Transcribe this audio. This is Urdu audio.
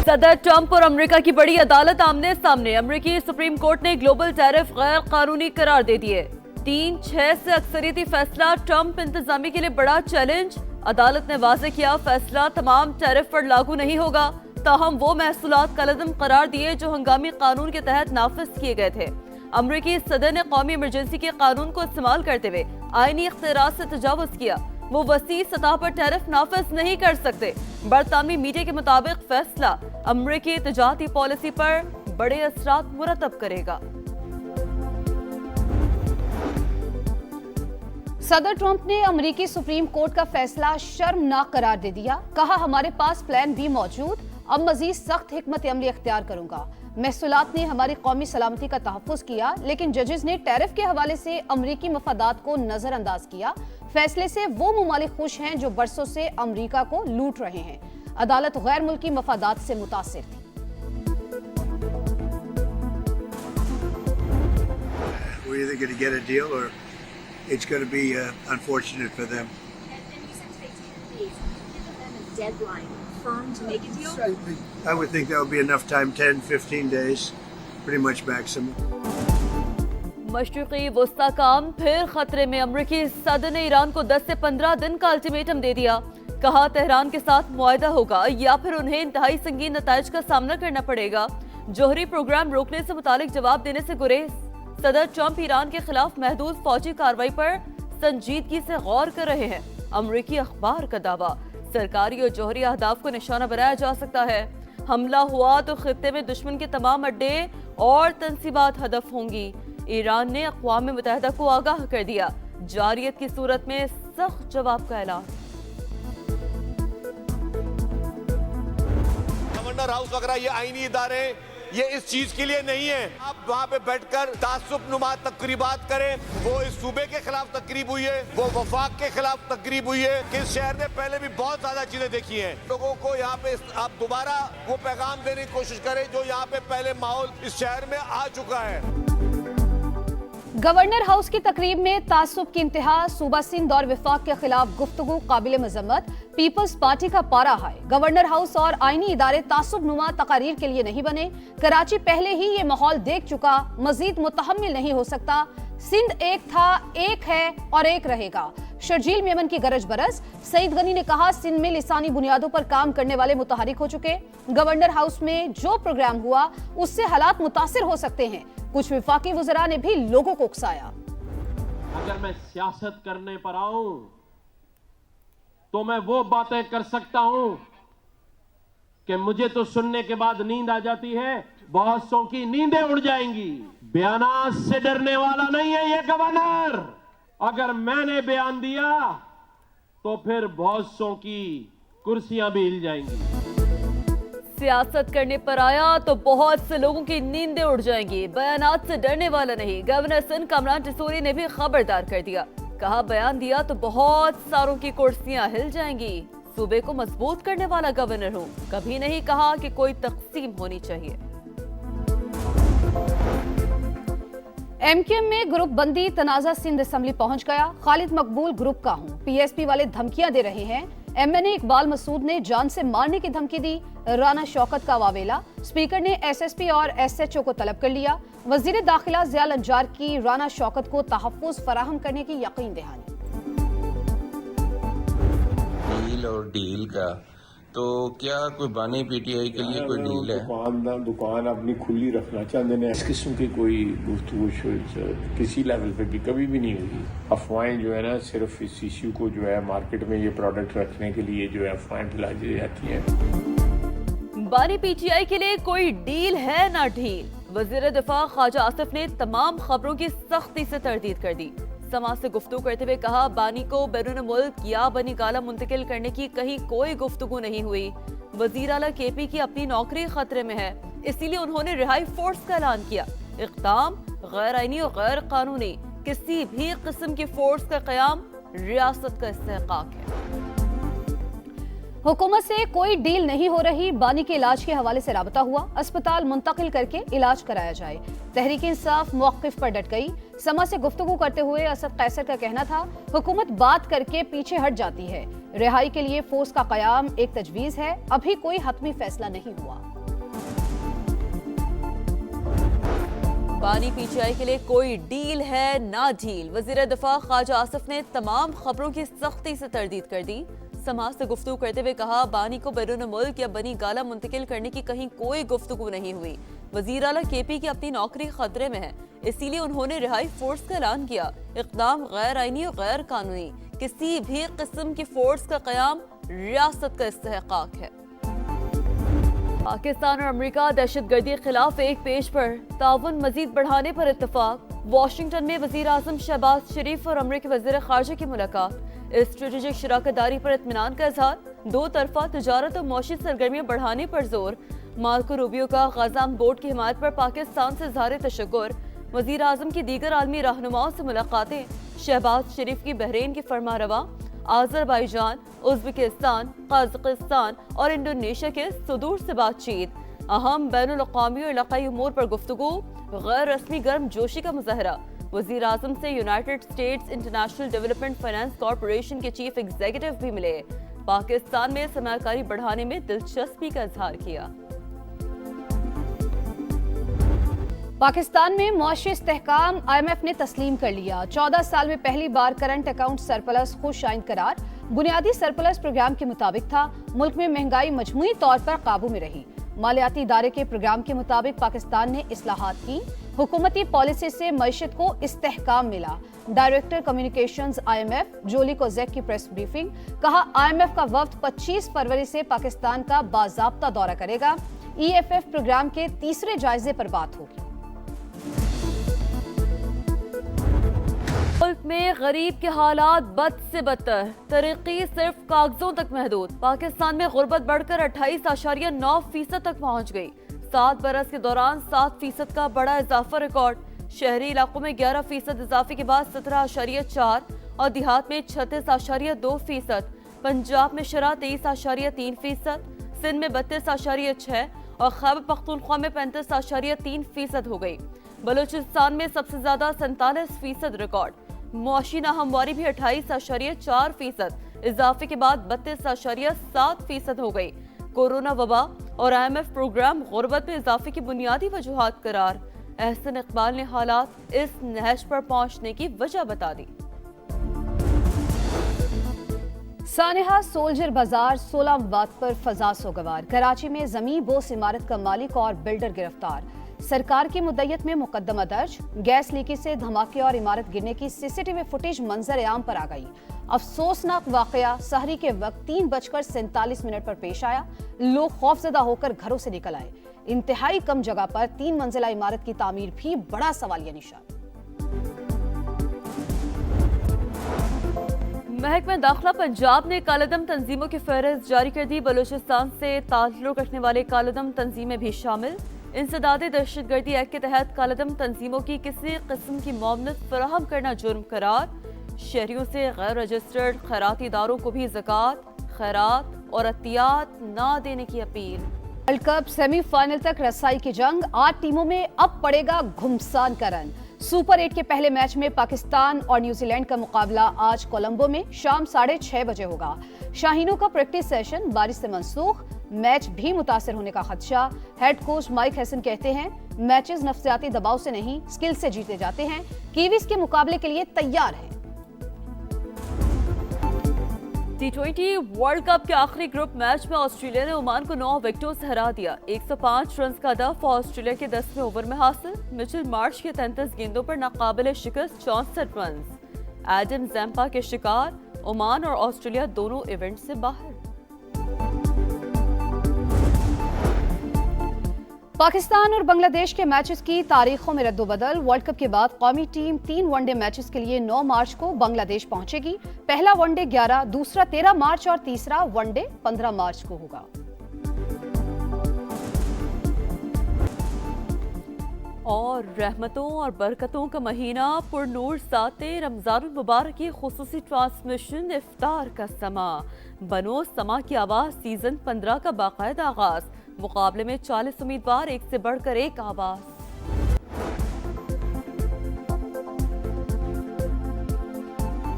صدر ٹرمپ اور امریکہ کی بڑی عدالت آمنے سامنے. امریکی سپریم کورٹ نے گلوبل ٹیرف غیر قانونی قرار دے دیے. 3-6 سے اکثریتی فیصلہ ٹرمپ انتظامیہ کے لیے بڑا چیلنج. عدالت نے واضح کیا فیصلہ تمام ٹیرف پر لاگو نہیں ہوگا، تاہم وہ محصولات کالعدم قرار دیے جو ہنگامی قانون کے تحت نافذ کیے گئے تھے. امریکی صدر نے قومی ایمرجنسی کے قانون کو استعمال کرتے ہوئے آئینی اختیارات سے تجاوز کیا. وہ وسیع سطح پر ٹیرف نافذ نہیں کر سکتے. برطانوی میڈیا کے مطابق فیصلہ امریکی تجارتی پالیسی پر بڑے اثرات مرتب کرے گا. صدر ٹرمپ نے امریکی سپریم کورٹ کا فیصلہ شرمناک قرار دے دیا. کہا ہمارے پاس پلان بھی موجود، اب مزید سخت حکمت عملی اختیار کروں گا. محصولات نے ہماری قومی سلامتی کا تحفظ کیا، لیکن ججز نے ٹیرف کے حوالے سے امریکی مفادات کو نظر انداز کیا. فیصلے سے وہ ممالک خوش ہیں جو برسوں سے امریکہ کو لوٹ رہے ہیں. عدالت غیر ملکی مفادات سے متاثر تھی. We're either going to get a deal or it's going to be unfortunate for them. And you said today 10 days. Give them a deadline firm to make a deal? I would think that would be enough time, 10-15 days, pretty much maximum. مشرقی وسطی کا امن پھر خطرے میں. امریکی صدر نے ایران کو 10 سے 15 دن کا الٹیمیٹم دے دیا. کہا تہران کے ساتھ معاہدہ ہوگا یا پھر انہیں انتہائی سنگین نتائج کا سامنا کرنا پڑے گا. جوہری پروگرام روکنے سے متعلق جواب دینے سے گریز. صدر ٹرمپ ایران کے خلاف محدود فوجی کارروائی پر سنجیدگی سے غور کر رہے ہیں. امریکی اخبار کا دعویٰ سرکاری اور جوہری اہداف کو نشانہ بنایا جا سکتا ہے. حملہ ہوا تو خطے میں دشمن کے تمام اڈے اور تنصیبات ہدف ہوں گی. ایران نے اقوام متحدہ کو آگاہ کر دیا. جارحیت کی صورت میں سخت جواب کا اعلان. گورنر ہاؤس وغیرہ یہ آئینی ادارے یہ اس چیز کے لیے نہیں ہے آپ وہاں پہ بیٹھ کر تعصب نما تقریبات کریں. وہ اس صوبے کے خلاف تقریب ہوئی ہے، وہ وفاق کے خلاف تقریب ہوئی ہے کہ اس شہر نے پہلے بھی بہت زیادہ چیزیں دیکھی ہیں. لوگوں کو یہاں پہ آپ دوبارہ وہ پیغام دینے کی کوشش کریں جو یہاں پہ پہلے ماحول اس شہر میں آ چکا ہے. گورنر ہاؤس کی تقریب میں تعصب کی انتہا. صوبہ سندھ اور وفاق کے خلاف گفتگو قابل مذمت. پیپلز پارٹی کا پارا ہائی. گورنر ہاؤس اور آئینی ادارے تعصب نما تقاریر کے لیے نہیں بنے. کراچی پہلے ہی یہ ماحول دیکھ چکا، مزید متحمل نہیں ہو سکتا. سندھ ایک تھا، ایک ہے اور ایک رہے گا. شرجیل میمن کی گرج برس. سعید غنی نے کہا سندھ میں لسانی بنیادوں پر کام کرنے والے متحرک ہو چکے. گورنر ہاؤس میں جو پروگرام ہوا اس سے حالات متاثر ہو سکتے ہیں. کچھ وفاقی وزراء نے بھی لوگوں کو اکسایا. اگر میں سیاست کرنے پر آؤں تو میں وہ باتیں کر سکتا ہوں کہ مجھے تو سننے کے بعد نیند آ جاتی ہے، بہت سو کی نیندیں اڑ جائیں گی. بیانات سے ڈرنے والا نہیں ہے یہ گورنر. اگر میں نے بیان دیا تو پھر بہت سو کی کرسیاں بھی ہل جائیں گی. سیاست کرنے پر آیا تو بہت سے لوگوں کی نیندیں اڑ جائیں گی. بیانات سے ڈرنے والا نہیں. گورنر سندھ کامران ٹسوری نے بھی خبردار کر دیا. کہا بیان دیا تو بہت ساروں کی کرسیاں ہل جائیں گی. صوبے کو مضبوط کرنے والا گورنر ہوں. کبھی نہیں کہا کہ کوئی تقسیم ہونی چاہیے. ایم کیو ایم میں گروپ بندی تنازع سندھ اسمبلی پہنچ گیا. خالد مقبول گروپ کا ہوں. پی ایس پی والے دھمکیاں دے رہے ہیں. ایم این اے اقبال مسعود نے جان سے مارنے کی دھمکی دی. رانا شوکت کا واویلا. اسپیکر نے ایس ایس پی اور ایس ایچ او کو طلب کر لیا. وزیر داخلہ ضیاء الانجار کی رانا شوکت کو تحفظ فراہم کرنے کی یقین دہانی. ڈیل اور ڈیل کا تو کیا کوئی بانی پی ٹی آئی کے لیے کوئی ڈیل ہے؟ دکان اپنی کھلی رکھنا چاہتے ہیں. اس قسم کی کوئی گفتگو کسی لیول پہ بھی کبھی بھی نہیں ہوگی. افواہیں جو ہے نا صرف اس ایشو کو جو ہے مارکیٹ میں یہ پروڈکٹ رکھنے کے لیے جو ہے افواہیں پھیلائی دی جاتی ہیں. بانی پی ٹی آئی کے لیے کوئی ڈیل ہے نہ ڈھیل. وزیر دفاع خواجہ آصف نے تمام خبروں کی سختی سے تردید کر دی. سما سے گفتگو کرتے ہوئے کہا بانی کو بیرون ملک یا بنی گالہ منتقل کرنے کی کہیں کوئی گفتگو نہیں ہوئی. وزیر اعلیٰ کے پی کی اپنی نوکری خطرے میں ہے، اسی لیے انہوں نے رہائی فورس کا اعلان کیا. اقدام غیر آئینی اور غیر قانونی. کسی بھی قسم کی فورس کا قیام ریاست کا استحقاق ہے. حکومت سے کوئی ڈیل نہیں ہو رہی. بانی کے علاج کے حوالے سے رابطہ ہوا. اسپتال منتقل کر کے علاج کرایا جائے. تحریک انصاف موقف پر ڈٹ گئی. سما سے گفتگو کرتے ہوئے اسد قیصر کا کہنا تھا حکومت بات کر کے پیچھے ہٹ جاتی ہے. رہائی کے لیے فورس کا قیام ایک تجویز ہے. ابھی کوئی حتمی فیصلہ نہیں ہوا. بانی پی ٹی آئی کے لیے کوئی ڈیل ہے نہ ڈھیل، وزیر دفاع خواجہ آصف نے تمام خبروں کی سختی سے تردید کر دی۔ سماج سے گفتگو کرتے ہوئے کہا بانی کو بیرون ملک یا بنی گالہ منتقل کرنے کی کہیں کوئی گفتگو نہیں ہوئی۔ وزیر اعلیٰ کے پی کی اپنی نوکری خطرے میں ہے، اسی لیے انہوں نے رہائی فورس کا اعلان کیا۔ اقدام غیر آئینی اور غیر قانونی، کسی بھی قسم کی فورس کا قیام ریاست کا استحقاق ہے۔ پاکستان اور امریکہ دہشت گردی کے خلاف ایک پیج پر تعاون مزید بڑھانے پر اتفاق۔ واشنگٹن میں وزیر اعظم شہباز شریف اور امریکی وزیر خارجہ کی ملاقات، اسٹریٹجک شراکت داری پر اطمینان کا اظہار، دو طرفہ تجارت اور معاشی سرگرمیاں بڑھانے پر زور۔ مارکو روبیو کا غزہ بورڈ کی حمایت پر پاکستان سے اظہار تشکر۔ وزیر اعظم کی دیگر عالمی رہنماؤں سے ملاقاتیں، شہباز شریف کی بحرین کی فرما رواں، آذربائیجان، ازبکستان، قازقستان اور انڈونیشیا کے صدور سے بات چیت، اہم بین الاقوامی اور علاقائی امور پر گفتگو، غیر رسمی گرم جوشی کا مظاہرہ۔ وزیر اعظم سے United States International Development Finance Corporation کے چیف ایگزیکٹو بھی ملے، پاکستان میں سرمایہ کاری بڑھانے میں دلچسپی کا اظہار کیا۔ پاکستان میں معاشی استحکام آئی ایم ایف نے تسلیم کر لیا۔ 14 سال میں پہلی بار کرنٹ اکاؤنٹ سرپلس خوش آئند قرار۔ بنیادی سرپلس پروگرام کے مطابق تھا۔ ملک میں مہنگائی مجموعی طور پر قابو میں رہی۔ مالیاتی ادارے کے پروگرام کے مطابق پاکستان نے اصلاحات کی۔ حکومتی پالیسی سے معیشت کو استحکام ملا۔ Director communications I M F Julie Kozack کی پریس بریفنگ، کہا آئی ایم ایف کا وفد 25 فروری سے پاکستان کا باضابطہ دورہ کرے گا۔ ای ایف ایف پروگرام کے تیسرے جائزے پر بات ہوگی۔ ملک میں غریب کے حالات بد سے بدتر، ترقی صرف کاغذوں تک محدود۔ پاکستان میں غربت بڑھ کر 28.9% تک پہنچ گئی۔ 7 برس کے دوران 7% کا بڑا اضافہ ریکارڈ۔ شہری علاقوں میں 11% اضافے کے بعد 17.4 اور دیہات میں 36.2%۔ پنجاب میں شرح 23.3%، سندھ میں 32.6 اور خیبر پختونخوا میں 35.3% ہو گئی۔ بلوچستان میں سب سے زیادہ 47% ریکارڈ۔ معاشی ناہمواری بھی 28.4%، اضافے کے بعد 32.7% ہو گئی۔ کورونا وبا اور آئی ایم ایف پروگرام غربت میں اضافے کی بنیادی وجوہات قرار۔ احسن اقبال نے حالات اس نہج پر پہنچنے کی وجہ بتا دی۔ سانحہ سولجر بازار 16 مواد پر فضا سوگوار۔ کراچی میں زمین بوس عمارت کا مالک اور بلڈر گرفتار۔ سرکار کی مدعیت میں مقدمہ درج۔ گیس لیکیج سے دھماکے اور عمارت گرنے کی سی سی ٹی وی فوٹیج منظر عام پر آ گئی۔ افسوسناک واقعہ سحری کے وقت 3:47 پر پیش آیا۔ لوگ خوفزدہ ہو کر گھروں سے نکل آئے۔ انتہائی کم جگہ پر 3 منزلہ عمارت کی تعمیر بھی بڑا سوالیہ نشان۔ محکمہ داخلہ پنجاب نے کالعدم تنظیموں کی فہرست جاری کر دی۔ بلوچستان سے تعلق رکھنے والے کالعدم تنظیمیں بھی شامل۔ انسداد دہشت گردی ایکٹ کے تحت کالعدم تنظیموں کی کسی قسم کی معاونت فراہم کرنا جرم قرار۔ شہریوں سے غیر رجسٹرڈ خیراتی اداروں کو بھی زکوٰۃ، خیرات اور عطیات نہ دینے کی appeal. World cup semi final تک رسائی کی جنگ، 8 ٹیموں میں اب پڑے گا گھمسان کا رن۔ سپر 8 کے پہلے میچ میں پاکستان اور نیوزی لینڈ کا مقابلہ آج کولمبو میں شام 6:30 بجے ہوگا۔ شاہینوں کا پریکٹس سیشن بارش سے منسوخ، میچ بھی متاثر ہونے کا خدشہ۔ ہیڈ کوچ مائک ہیسن کہتے ہیں میچز نفسیاتی دباؤ سے نہیں سکل سے جیتے جاتے ہیں۔ کیویز کے مقابلے کے لیے تیار ہیں۔ T20 ورلڈ کپ کے آخری گروپ میچ میں آسٹریلیا نے عمان کو 9 وکٹوں سے ہرا دیا۔ 105 رنز کا ہدف آسٹریلیا کے 10ویں اوور میں حاصل۔ مچل مارش کے 33 گیندوں پر ناقابل شکست 64 رنز۔ ایڈم زیمپا کے شکار، عمان اور آسٹریلیا دونوں ایونٹ سے باہر۔ پاکستان اور بنگلہ دیش کے میچز کی تاریخوں میں رد و بدل۔ ورلڈ کپ کے بعد قومی ٹیم 3 ون ڈے میچز کے لیے 9 مارچ کو بنگلہ دیش پہنچے گی۔ پہلا ون ڈے 11، دوسرا 13 مارچ اور تیسرا ون ڈے 15 مارچ کو ہوگا۔ اور رحمتوں اور برکتوں کا مہینہ، پر نور سات رمضان المبارک کی خصوصی ٹرانسمیشن افطار کا سما۔ بنو سما کی آواز سیزن 15 کا باقاعدہ آغاز۔ مقابلے میں 40 امیدوار، ایک سے بڑھ کر ایک آواز۔